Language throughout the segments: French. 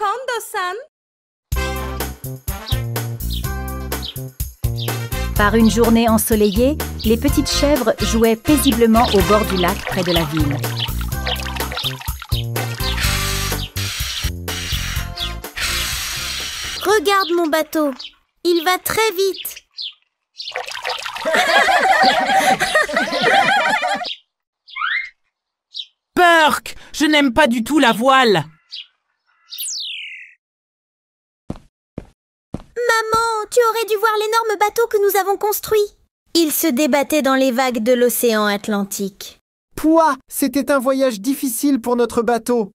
Kondo-san. Par une journée ensoleillée, les petites chèvres jouaient paisiblement au bord du lac près de la ville. Regarde mon bateau, il va très vite. Burk, je n'aime pas du tout la voile. Maman, tu aurais dû voir l'énorme bateau que nous avons construit. Il se débattait dans les vagues de l'océan Atlantique. Pouah, c'était un voyage difficile pour notre bateau.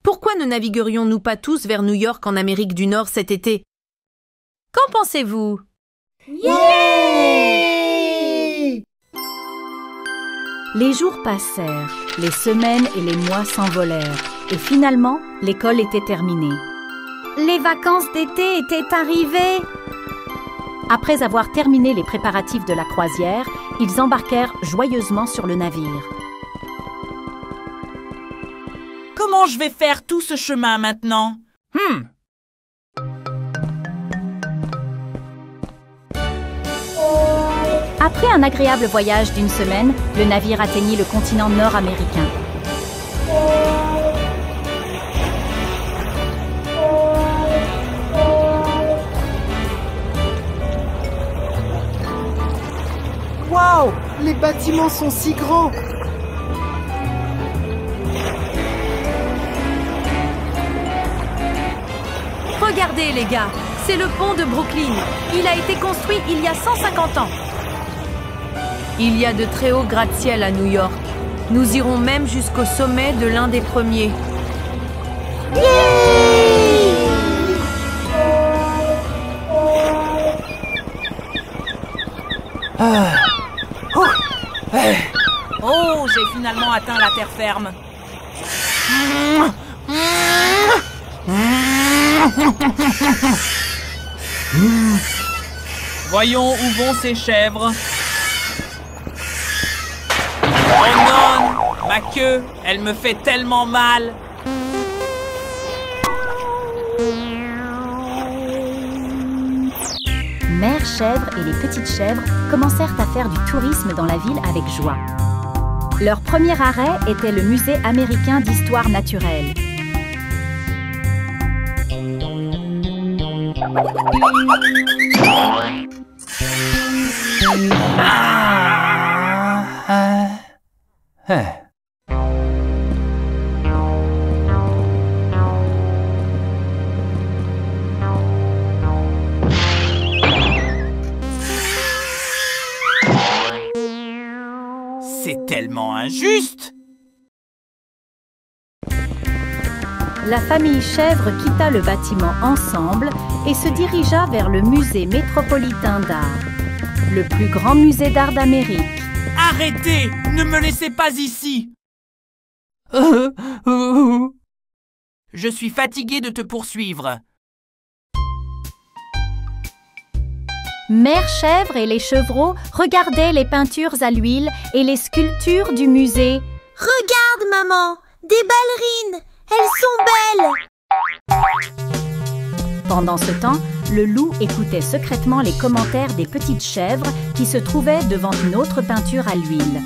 Pourquoi ne naviguerions-nous pas tous vers New York en Amérique du Nord cet été? Qu'en pensez-vous? Yeah! Les jours passèrent, les semaines et les mois s'envolèrent, et finalement, l'école était terminée. Les vacances d'été étaient arrivées. Après avoir terminé les préparatifs de la croisière, ils embarquèrent joyeusement sur le navire. Comment je vais faire tout ce chemin maintenant? Après un agréable voyage d'une semaine, le navire atteignit le continent nord-américain. Waouh! Les bâtiments sont si grands! Regardez les gars, c'est le pont de Brooklyn. Il a été construit il y a 150 ans. Il y a de très hauts gratte-ciel à New York. Nous irons même jusqu'au sommet de l'un des premiers. Oh, j'ai finalement atteint la terre ferme. Voyons où vont ces chèvres. Oh non, ma queue, elle me fait tellement mal. Mère chèvre et les petites chèvres commencèrent à faire du tourisme dans la ville avec joie. Leur premier arrêt était le musée américain d'histoire naturelle. C'est tellement injuste. La famille chèvre quitta le bâtiment ensemble et se dirigea vers le musée métropolitain d'art, le plus grand musée d'art d'Amérique. Arrêtez! Ne me laissez pas ici! Je suis fatigué de te poursuivre. Mère chèvre et les chevreaux regardaient les peintures à l'huile et les sculptures du musée. Regarde, maman, des ballerines. Elles sont belles. Pendant ce temps, le loup écoutait secrètement les commentaires des petites chèvres qui se trouvaient devant une autre peinture à l'huile.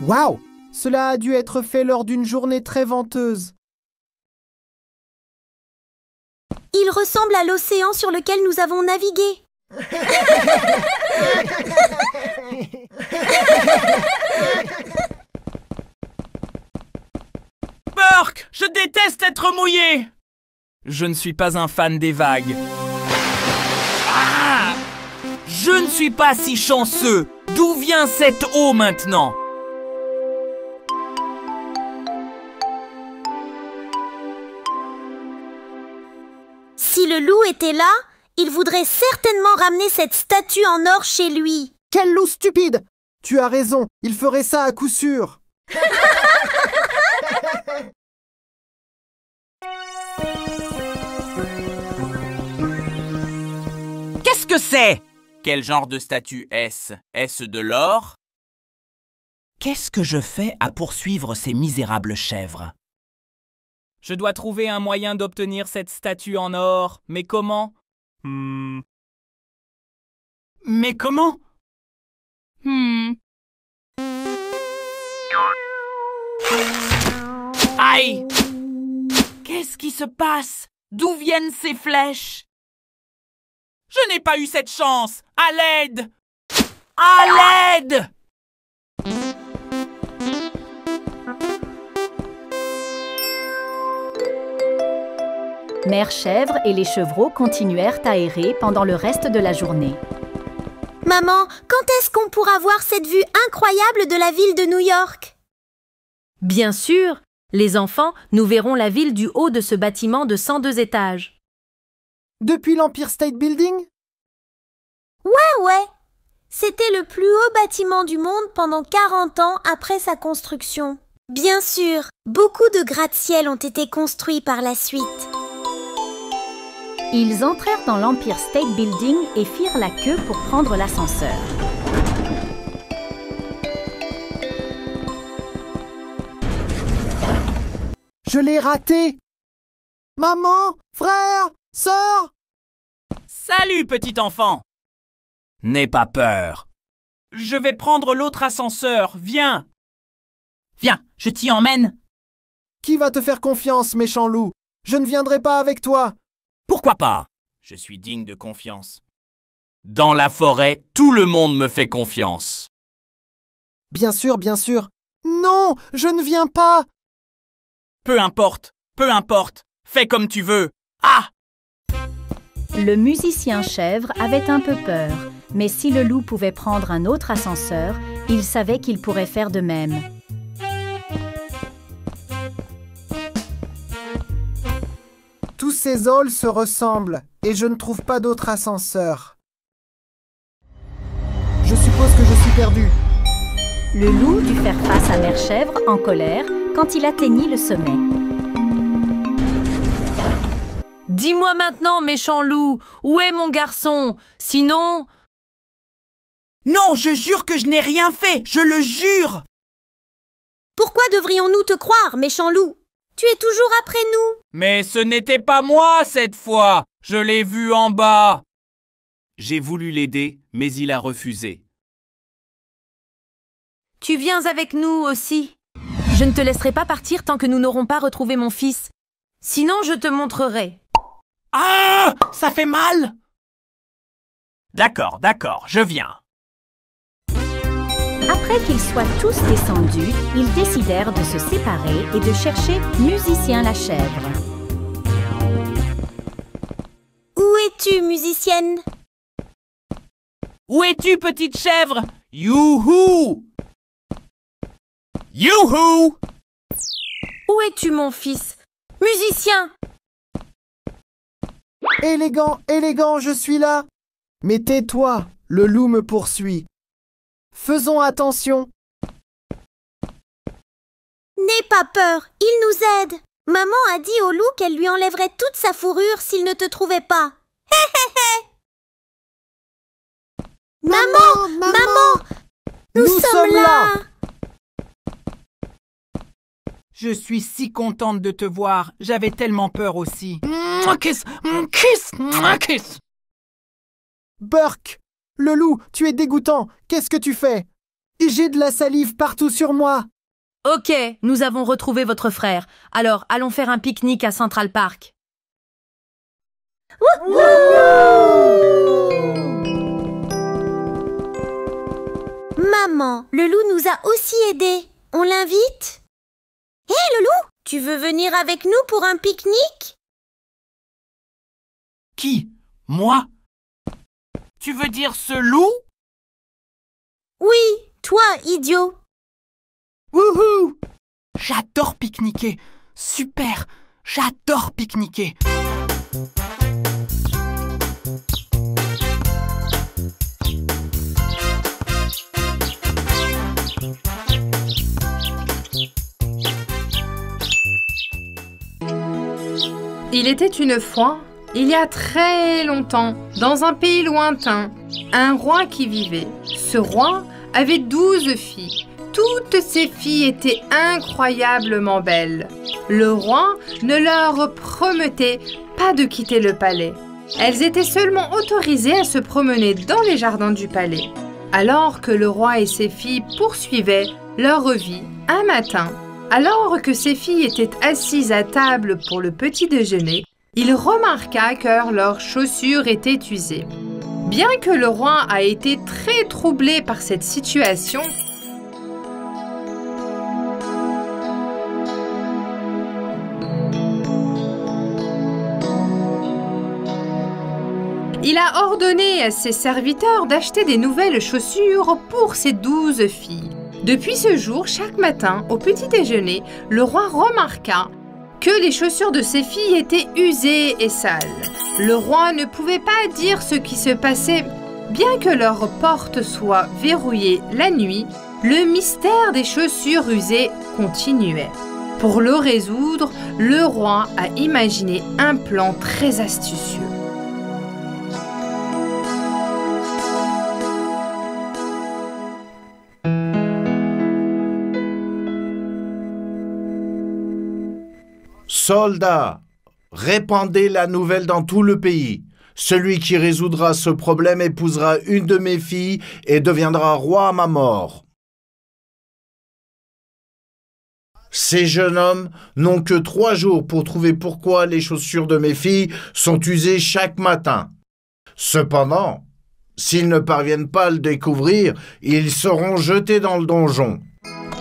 Waouh! Cela a dû être fait lors d'une journée très venteuse. Il ressemble à l'océan sur lequel nous avons navigué. Burk, je déteste être mouillé. Je ne suis pas un fan des vagues. Ah! Je ne suis pas si chanceux. D'où vient cette eau maintenant? Si le loup était là, il voudrait certainement ramener cette statue en or chez lui. Quel loup stupide! Tu as raison, il ferait ça à coup sûr. Qu'est-ce que c'est? Quel genre de statue est-ce? Est-ce de l'or? Qu'est-ce que je fais à poursuivre ces misérables chèvres? Je dois trouver un moyen d'obtenir cette statue en or. Mais comment? Mais comment? Aïe! Qu'est-ce qui se passe? D'où viennent ces flèches? Je n'ai pas eu cette chance! À l'aide! À l'aide! Mère Chèvre et les chevreaux continuèrent à errer pendant le reste de la journée. Maman, quand est-ce qu'on pourra voir cette vue incroyable de la ville de New York? Bien sûr, les enfants, nous verrons la ville du haut de ce bâtiment de 102 étages. Depuis l'Empire State Building? Ouais. C'était le plus haut bâtiment du monde pendant 40 ans après sa construction. Bien sûr, beaucoup de gratte-ciel ont été construits par la suite. Ils entrèrent dans l'Empire State Building et firent la queue pour prendre l'ascenseur. Je l'ai raté! Maman, frère, sœur! Salut, petit enfant! N'aie pas peur. Je vais prendre l'autre ascenseur, viens! Viens, je t'y emmène! Qui va te faire confiance, méchant loup? Je ne viendrai pas avec toi! Pourquoi pas? Je suis digne de confiance. Dans la forêt, tout le monde me fait confiance. Bien sûr, bien sûr. Non, je ne viens pas! Peu importe, fais comme tu veux. Ah! Le musicien chèvre avait un peu peur, mais si le loup pouvait prendre un autre ascenseur, il savait qu'il pourrait faire de même. Tous ces halls se ressemblent et je ne trouve pas d'autre ascenseur. Je suppose que je suis perdu. Le loup dut faire face à Mère Chèvre en colère quand il atteignit le sommet. Dis-moi maintenant, méchant loup, où est mon garçon? Sinon... Non, je jure que je n'ai rien fait, je le jure! Pourquoi devrions-nous te croire, méchant loup? Tu es toujours après nous. Mais ce n'était pas moi cette fois, je l'ai vu en bas. J'ai voulu l'aider, mais il a refusé. Tu viens avec nous aussi. Je ne te laisserai pas partir tant que nous n'aurons pas retrouvé mon fils. Sinon, je te montrerai. Ah! Ça fait mal! D'accord, je viens. Après qu'ils soient tous descendus, ils décidèrent de se séparer et de chercher Musicien la chèvre. Où es-tu, musicienne? Où es-tu, petite chèvre? Youhou! Youhou! Où es-tu, mon fils? Musicien! Élégant, élégant, je suis là. Mais tais-toi, le loup me poursuit. Faisons attention. N'aie pas peur, il nous aide. Maman a dit au loup qu'elle lui enlèverait toute sa fourrure s'il ne te trouvait pas. Hé hé hé! Maman! Nous sommes là! Je suis si contente de te voir, j'avais tellement peur aussi. Kiss! Burk, le loup, tu es dégoûtant. Qu'est-ce que tu fais? J'ai de la salive partout sur moi. Ok, nous avons retrouvé votre frère. Alors, allons faire un pique-nique à Central Park. Maman, le loup nous a aussi aidés. On l'invite? Hé, le loup, tu veux venir avec nous pour un pique-nique? Qui? Moi? Tu veux dire ce loup? Oui, toi, idiot. Wouhou! J'adore pique-niquer. Super! J'adore pique-niquer. Il était une fois, il y a très longtemps, dans un pays lointain, un roi qui vivait. Ce roi avait 12 filles. toutes ces filles étaient incroyablement belles. Le roi ne leur promettait pas de quitter le palais. Elles étaient seulement autorisées à se promener dans les jardins du palais. Alors que le roi et ses filles poursuivaient leur vie, un matin, alors que ses filles étaient assises à table pour le petit déjeuner, il remarqua que leurs chaussures étaient usées. Bien que le roi a été très troublé par cette situation, il a ordonné à ses serviteurs d'acheter des nouvelles chaussures pour ses 12 filles. Depuis ce jour, chaque matin, au petit déjeuner, le roi remarqua que les chaussures de ses filles étaient usées et sales. Le roi ne pouvait pas dire ce qui se passait. Bien que leur porte soit verrouillée la nuit, le mystère des chaussures usées continuait. Pour le résoudre, le roi a imaginé un plan très astucieux. Soldats, répandez la nouvelle dans tout le pays. Celui qui résoudra ce problème épousera une de mes filles et deviendra roi à ma mort. Ces jeunes hommes n'ont que 3 jours pour trouver pourquoi les chaussures de mes filles sont usées chaque matin. Cependant, s'ils ne parviennent pas à le découvrir, ils seront jetés dans le donjon.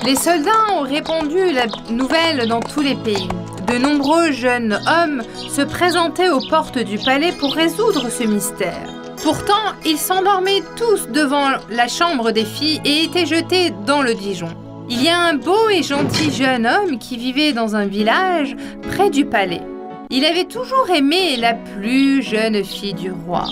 Les soldats ont répandu la nouvelle dans tous les pays. De nombreux jeunes hommes se présentaient aux portes du palais pour résoudre ce mystère. Pourtant, ils s'endormaient tous devant la chambre des filles et étaient jetés dans le Dijon. Il y a un beau et gentil jeune homme qui vivait dans un village près du palais. Il avait toujours aimé la plus jeune fille du roi.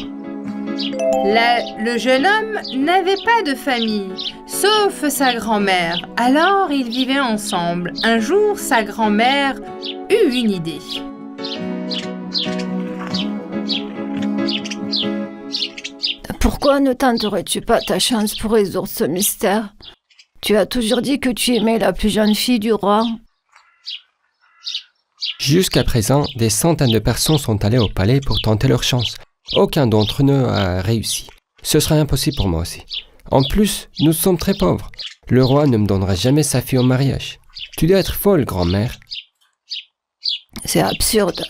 Le jeune homme n'avait pas de famille, sauf sa grand-mère. Alors, ils vivaient ensemble. Un jour, sa grand-mère eut une idée. Pourquoi ne tenterais-tu pas ta chance pour résoudre ce mystère? Tu as toujours dit que tu aimais la plus jeune fille du roi. Jusqu'à présent, des centaines de personnes sont allées au palais pour tenter leur chance. Aucun d'entre eux a réussi. Ce sera impossible pour moi aussi. En plus, nous sommes très pauvres. Le roi ne me donnera jamais sa fille au mariage. Tu dois être folle, grand-mère. C'est absurde.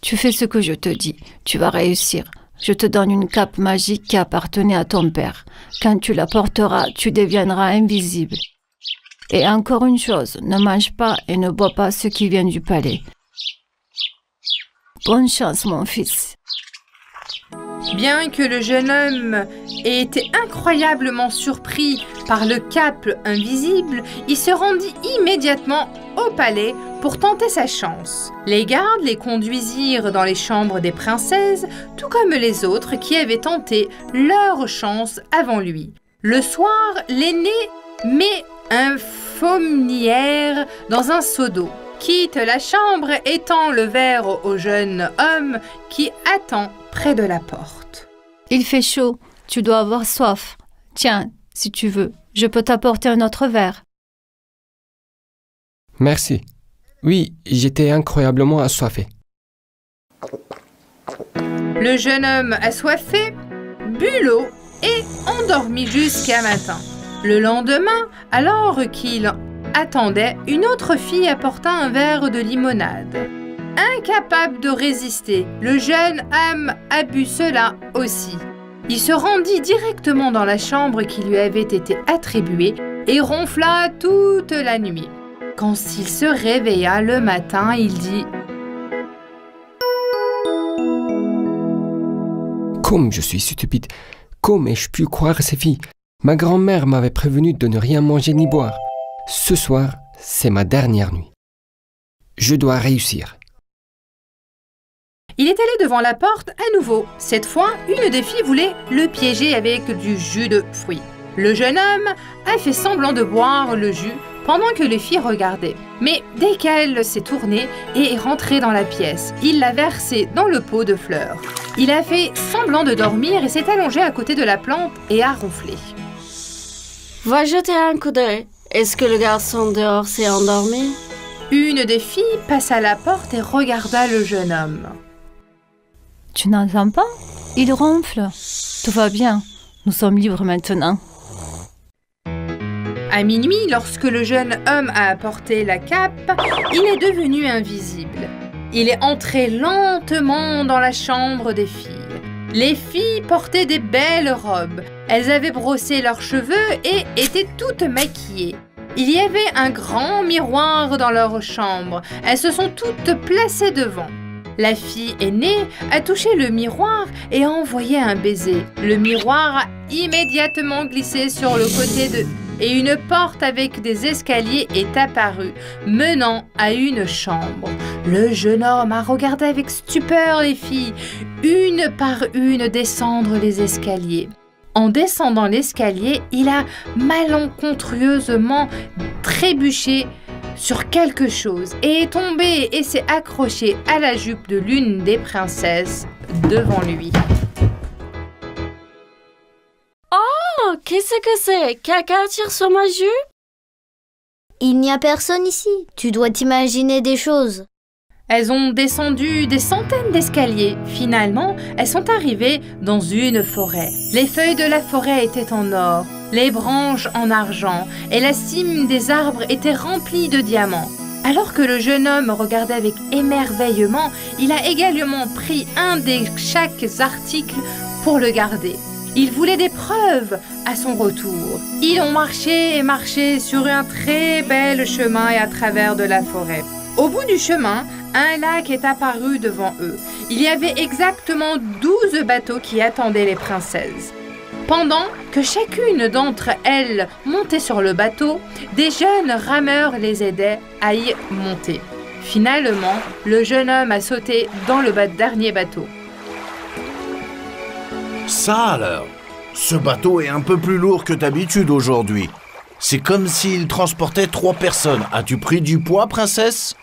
Tu fais ce que je te dis. Tu vas réussir. Je te donne une cape magique qui appartenait à ton père. Quand tu la porteras, tu deviendras invisible. Et encore une chose, ne mange pas et ne bois pas ce qui vient du palais. Bonne chance, mon fils. Bien que le jeune homme ait été incroyablement surpris par le cap invisible, il se rendit immédiatement au palais pour tenter sa chance. Les gardes les conduisirent dans les chambres des princesses, tout comme les autres qui avaient tenté leur chance avant lui. Le soir, l'aîné met un faumière dans un seau d'eau, quitte la chambre et tend le verre au jeune homme qui attend près de la porte. Il fait chaud, tu dois avoir soif. Tiens, si tu veux, je peux t'apporter un autre verre. Merci. Oui, j'étais incroyablement assoiffé. Le jeune homme assoiffé but l'eau et endormit jusqu'à matin. Le lendemain, alors qu'il attendait, une autre fille apporta un verre de limonade. Incapable de résister, le jeune homme a bu cela aussi. Il se rendit directement dans la chambre qui lui avait été attribuée et ronfla toute la nuit. Quand il se réveilla le matin, il dit « Comme je suis stupide, comment ai-je pu croire ces filles? Ma grand-mère m'avait prévenu de ne rien manger ni boire. Ce soir, c'est ma dernière nuit. Je dois réussir. » Il est allé devant la porte à nouveau. Cette fois, une des filles voulait le piéger avec du jus de fruits. Le jeune homme a fait semblant de boire le jus pendant que les filles regardaient. Mais dès qu'elle s'est tournée et est rentrée dans la pièce, il l'a versé dans le pot de fleurs. Il a fait semblant de dormir et s'est allongé à côté de la plante et a ronflé. Va jeter un coup d'œil Est-ce que le garçon dehors s'est endormi? Une des filles passa la porte et regarda le jeune homme. Tu n'entends pas? Il ronfle. Tout va bien. Nous sommes libres maintenant. À minuit, lorsque le jeune homme a apporté la cape, il est devenu invisible. Il est entré lentement dans la chambre des filles. Les filles portaient des belles robes. Elles avaient brossé leurs cheveux et étaient toutes maquillées. Il y avait un grand miroir dans leur chambre. Elles se sont toutes placées devant. La fille aînée a touché le miroir et a envoyé un baiser. Le miroir a immédiatement glissé sur le côté de... Et une porte avec des escaliers est apparue, menant à une chambre. Le jeune homme a regardé avec stupeur les filles, une par une descendre les escaliers. En descendant l'escalier, il a malencontreusement trébuché sur quelque chose et est tombé et s'est accroché à la jupe de l'une des princesses devant lui. Oh, qu'est-ce que c'est? Quelqu'un tire sur ma jupe? Il n'y a personne ici. Tu dois t'imaginer des choses. Elles ont descendu des centaines d'escaliers. Finalement, elles sont arrivées dans une forêt. Les feuilles de la forêt étaient en or, les branches en argent, et la cime des arbres était remplie de diamants. Alors que le jeune homme regardait avec émerveillement, il a également pris un de chaque article pour le garder. Il voulait des preuves à son retour. Ils ont marché et marché sur un très bel chemin et à travers de la forêt. Au bout du chemin, un lac est apparu devant eux. Il y avait exactement 12 bateaux qui attendaient les princesses. Pendant que chacune d'entre elles montait sur le bateau, des jeunes rameurs les aidaient à y monter. Finalement, le jeune homme a sauté dans le dernier bateau. Ça alors, ce bateau est un peu plus lourd que d'habitude aujourd'hui. C'est comme s'il transportait 3 personnes. As-tu pris du poids, princesse?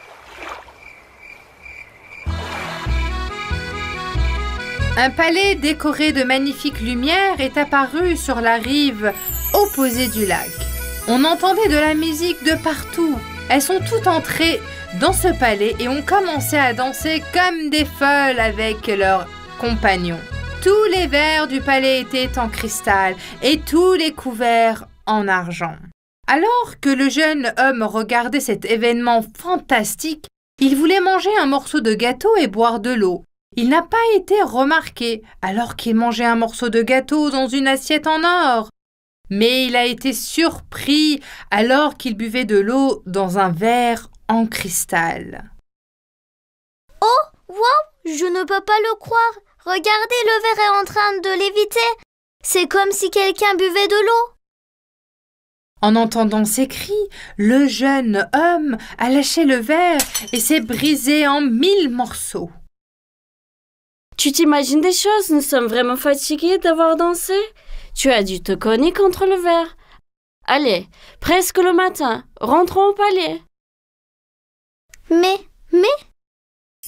Un palais décoré de magnifiques lumières est apparu sur la rive opposée du lac. On entendait de la musique de partout. Elles sont toutes entrées dans ce palais et ont commencé à danser comme des folles avec leurs compagnons. Tous les verres du palais étaient en cristal et tous les couverts en argent. Alors que le jeune homme regardait cet événement fantastique, il voulait manger un morceau de gâteau et boire de l'eau. Il n'a pas été remarqué alors qu'il mangeait un morceau de gâteau dans une assiette en or. Mais il a été surpris alors qu'il buvait de l'eau dans un verre en cristal. Oh, wow, je ne peux pas le croire. Regardez, le verre est en train de léviter. C'est comme si quelqu'un buvait de l'eau. En entendant ces cris, le jeune homme a lâché le verre et s'est brisé en 1000 morceaux. Tu t'imagines des choses? Nous sommes vraiment fatigués d'avoir dansé. Tu as dû te cogner contre le verre. Allez, presque le matin, rentrons au palais. Mais...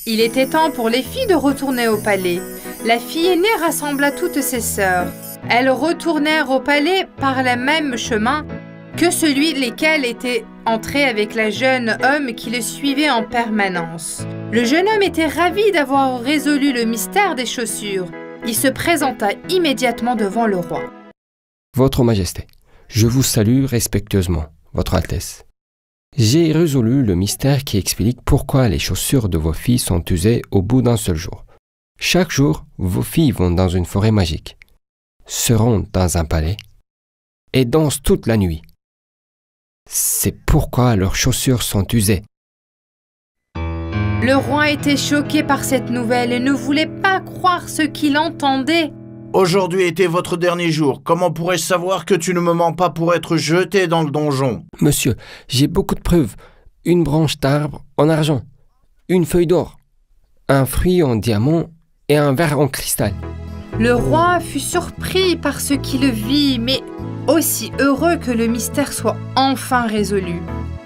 Il était temps pour les filles de retourner au palais. La fille aînée rassembla toutes ses sœurs. Elles retournèrent au palais par le même chemin que celui lesquels étaient entrés avec la jeune homme qui le suivait en permanence. Le jeune homme était ravi d'avoir résolu le mystère des chaussures. Il se présenta immédiatement devant le roi. Votre Majesté, je vous salue respectueusement, Votre Altesse. J'ai résolu le mystère qui explique pourquoi les chaussures de vos filles sont usées au bout d'un seul jour. Chaque jour, vos filles vont dans une forêt magique, seront dans un palais et dansent toute la nuit. C'est pourquoi leurs chaussures sont usées. Le roi était choqué par cette nouvelle et ne voulait pas croire ce qu'il entendait. Aujourd'hui était votre dernier jour. Comment pourrais-je savoir que tu ne me mens pas pour être jeté dans le donjon? Monsieur, j'ai beaucoup de preuves. Une branche d'arbre en argent, une feuille d'or, un fruit en diamant et un verre en cristal. Le roi fut surpris par ce qu'il vit, mais aussi heureux que le mystère soit enfin résolu.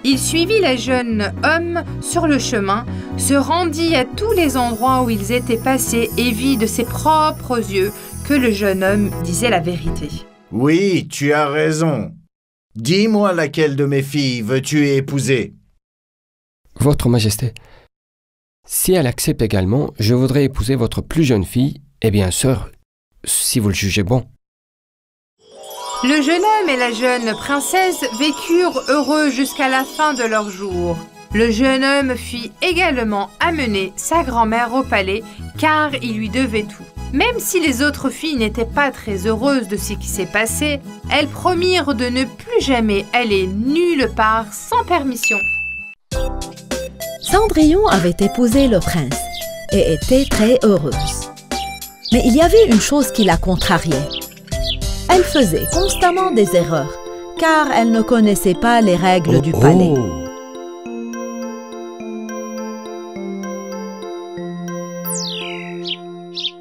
Il suivit le jeune homme sur le chemin, se rendit à tous les endroits où ils étaient passés et vit de ses propres yeux que le jeune homme disait la vérité. Oui, tu as raison. Dis-moi laquelle de mes filles veux-tu épouser? Votre Majesté, si elle accepte également, je voudrais épouser votre plus jeune fille, et bien sûr, si vous le jugez bon. Le jeune homme et la jeune princesse vécurent heureux jusqu'à la fin de leurs jours. Le jeune homme fit également amener sa grand-mère au palais, car il lui devait tout. Même si les autres filles n'étaient pas très heureuses de ce qui s'est passé, elles promirent de ne plus jamais aller nulle part sans permission. Cendrillon avait épousé le prince et était très heureuse. Mais il y avait une chose qui la contrariait. Elle faisait constamment des erreurs, car elle ne connaissait pas les règles du palais.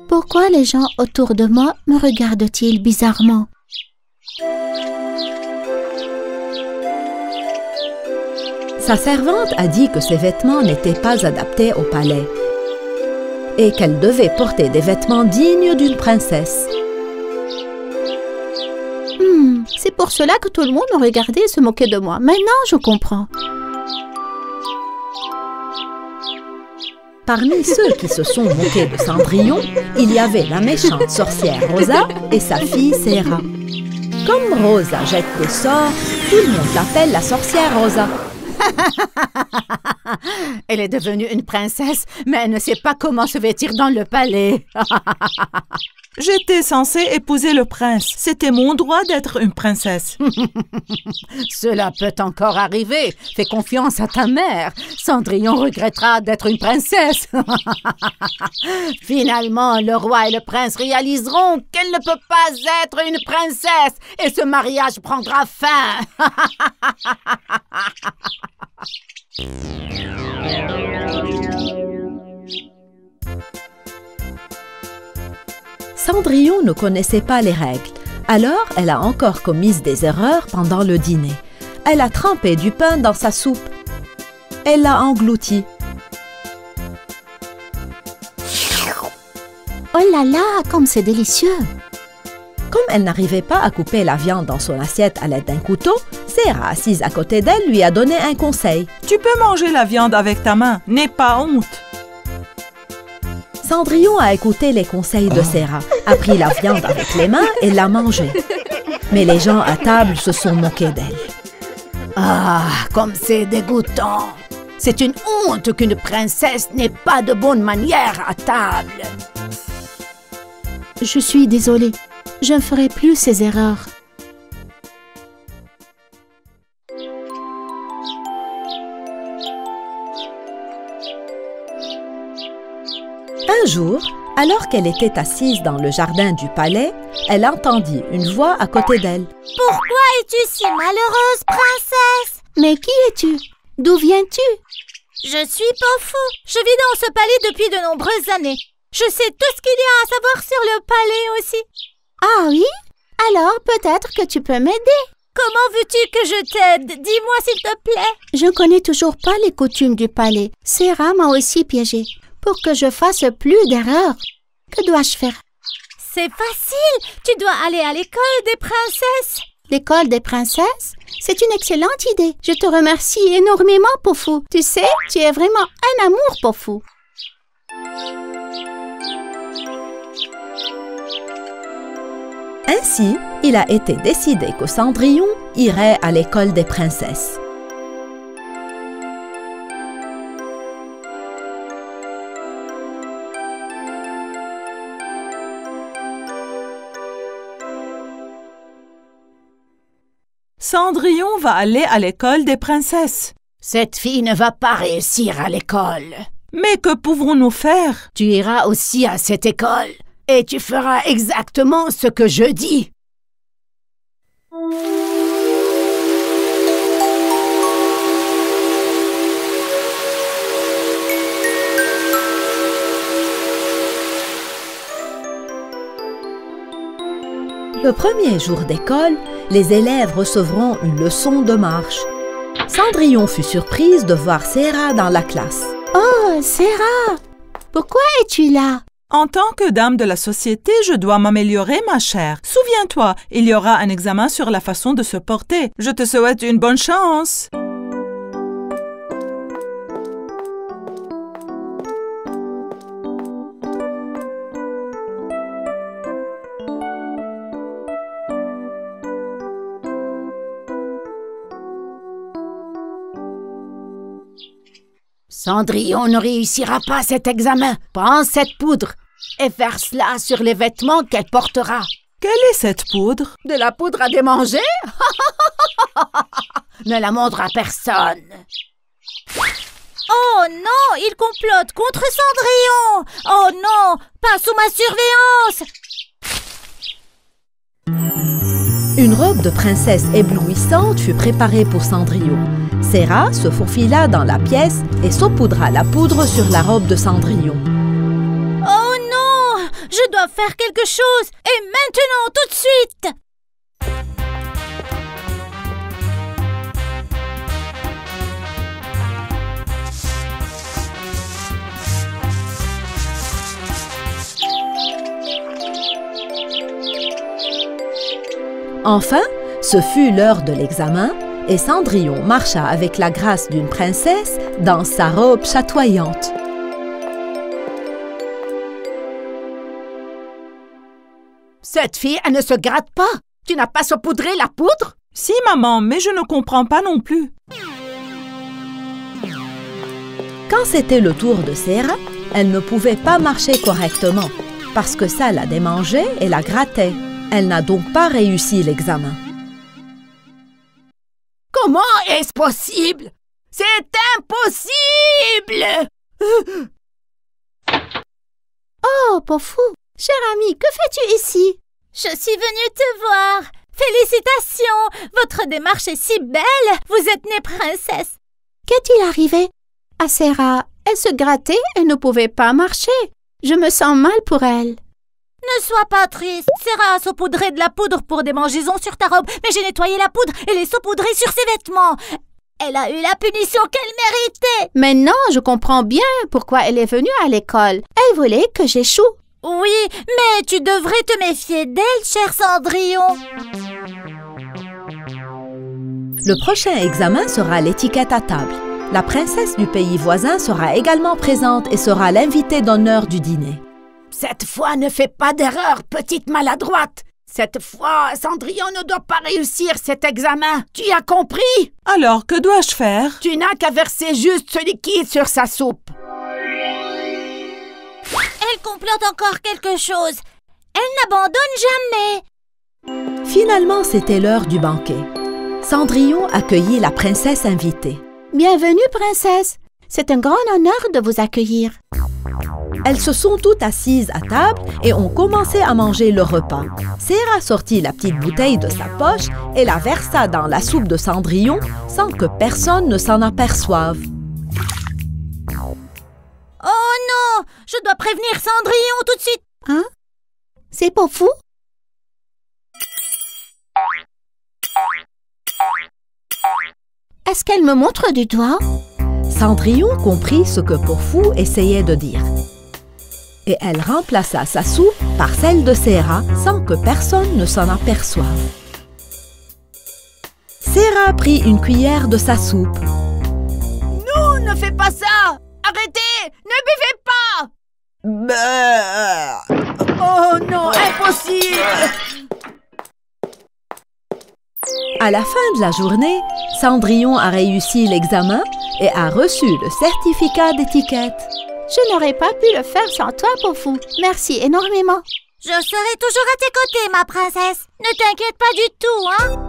Pourquoi les gens autour de moi me regardent-ils bizarrement? Sa servante a dit que ses vêtements n'étaient pas adaptés au palais et qu'elle devait porter des vêtements dignes d'une princesse. C'est pour cela que tout le monde me regardait et se moquait de moi. Maintenant, je comprends. Parmi ceux qui se sont moqués de Cendrillon, il y avait la méchante sorcière Rosa et sa fille Serra. Comme Rosa jette des sorts, tout le monde l'appelle la sorcière Rosa. Elle est devenue une princesse, mais elle ne sait pas comment se vêtir dans le palais. J'étais censée épouser le prince. C'était mon droit d'être une princesse. Cela peut encore arriver. Fais confiance à ta mère. Cendrillon regrettera d'être une princesse. Finalement, le roi et le prince réaliseront qu'elle ne peut pas être une princesse et ce mariage prendra fin. Cendrillon ne connaissait pas les règles, alors elle a encore commis des erreurs pendant le dîner. Elle a trempé du pain dans sa soupe. Elle l'a englouti. Oh là là, comme c'est délicieux! Comme elle n'arrivait pas à couper la viande dans son assiette à l'aide d'un couteau, Serra, assise à côté d'elle, lui a donné un conseil. Tu peux manger la viande avec ta main, n'aie pas honte. Cendrillon a écouté les conseils de Serra, a pris la viande avec les mains et l'a mangée. Mais les gens à table se sont moqués d'elle. Ah, comme c'est dégoûtant! C'est une honte qu'une princesse n'ait pas de bonnes manières à table. Je suis désolée. Je ne ferai plus ces erreurs. Un jour, alors qu'elle était assise dans le jardin du palais, elle entendit une voix à côté d'elle. « Pourquoi es-tu si malheureuse, princesse? Mais qui es-tu? D'où viens-tu? » Je suis Pofou. Je vis dans ce palais depuis de nombreuses années. Je sais tout ce qu'il y a à savoir sur le palais aussi. Ah oui? Alors peut-être que tu peux m'aider. Comment veux-tu que je t'aide? Dis-moi s'il te plaît. Je ne connais toujours pas les coutumes du palais. Serra m'a aussi piégée. Pour que je fasse plus d'erreurs, que dois-je faire? C'est facile. Tu dois aller à l'école des princesses. L'école des princesses? C'est une excellente idée. Je te remercie énormément, Pofou. Tu sais, tu es vraiment un amour, Pofou. Ainsi, il a été décidé que Cendrillon irait à l'école des princesses. Cendrillon va aller à l'école des princesses. Cette fille ne va pas réussir à l'école. Mais que pouvons-nous faire? Tu iras aussi à cette école et tu feras exactement ce que je dis. Le premier jour d'école, les élèves recevront une leçon de marche. Cendrillon fut surprise de voir Serra dans la classe. Oh, Serra! Pourquoi es-tu là? En tant que dame de la société, je dois m'améliorer, ma chère. Souviens-toi, il y aura un examen sur la façon de se porter. Je te souhaite une bonne chance. Cendrillon ne réussira pas cet examen. Prends cette poudre et verse-la sur les vêtements qu'elle portera. Quelle est cette poudre? De la poudre à démanger? Ne la montre à personne. Oh non, il complote contre Cendrillon! Oh non, pas sous ma surveillance! Une robe de princesse éblouissante fut préparée pour Cendrillon. Serah se faufila dans la pièce et saupoudra la poudre sur la robe de Cendrillon. Oh non! Je dois faire quelque chose! Et maintenant, tout de suite! Enfin, ce fut l'heure de l'examen et Cendrillon marcha avec la grâce d'une princesse dans sa robe chatoyante. Cette fille, elle ne se gratte pas. Tu n'as pas saupoudré la poudre? Si, maman, mais je ne comprends pas non plus. Quand c'était le tour de Serah, elle ne pouvait pas marcher correctement parce que ça la démangeait et la grattait. Elle n'a donc pas réussi l'examen. Comment est-ce possible? C'est impossible! Oh, Pofou, cher ami, que fais-tu ici? Je suis venue te voir. Félicitations, votre démarche est si belle. Vous êtes née princesse. Qu'est-il arrivé? À Serah, elle se grattait et ne pouvait pas marcher. Je me sens mal pour elle. Ne sois pas triste. Serah a saupoudré de la poudre pour des démangeaisons sur ta robe, mais j'ai nettoyé la poudre et l'ai saupoudrée sur ses vêtements. Elle a eu la punition qu'elle méritait. Maintenant, je comprends bien pourquoi elle est venue à l'école. Elle voulait que j'échoue. Oui, mais tu devrais te méfier d'elle, cher Cendrillon. Le prochain examen sera l'étiquette à table. La princesse du pays voisin sera également présente et sera l'invitée d'honneur du dîner. Cette fois, ne fais pas d'erreur, petite maladroite. Cette fois, Cendrillon ne doit pas réussir cet examen. Tu as compris? Alors, que dois-je faire? Tu n'as qu'à verser juste ce liquide sur sa soupe. Elle complote encore quelque chose. Elle n'abandonne jamais. Finalement, c'était l'heure du banquet. Cendrillon accueillit la princesse invitée. Bienvenue, princesse. C'est un grand honneur de vous accueillir. Elles se sont toutes assises à table et ont commencé à manger le repas. Serah sortit la petite bouteille de sa poche et la versa dans la soupe de Cendrillon sans que personne ne s'en aperçoive. Oh non! Je dois prévenir Cendrillon tout de suite. Hein? C'est pas fou? Est-ce qu'elle me montre du doigt? Cendrillon comprit ce que Pofou essayait de dire. Et elle remplaça sa soupe par celle de Serah sans que personne ne s'en aperçoive. Serah prit une cuillère de sa soupe. Non, ne fais pas ça! Arrêtez! Ne buvez pas! Oh non, impossible! À la fin de la journée, Cendrillon a réussi l'examen et a reçu le certificat d'étiquette. Je n'aurais pas pu le faire sans toi, Pofou. Merci énormément. Je serai toujours à tes côtés, ma princesse. Ne t'inquiète pas du tout, hein?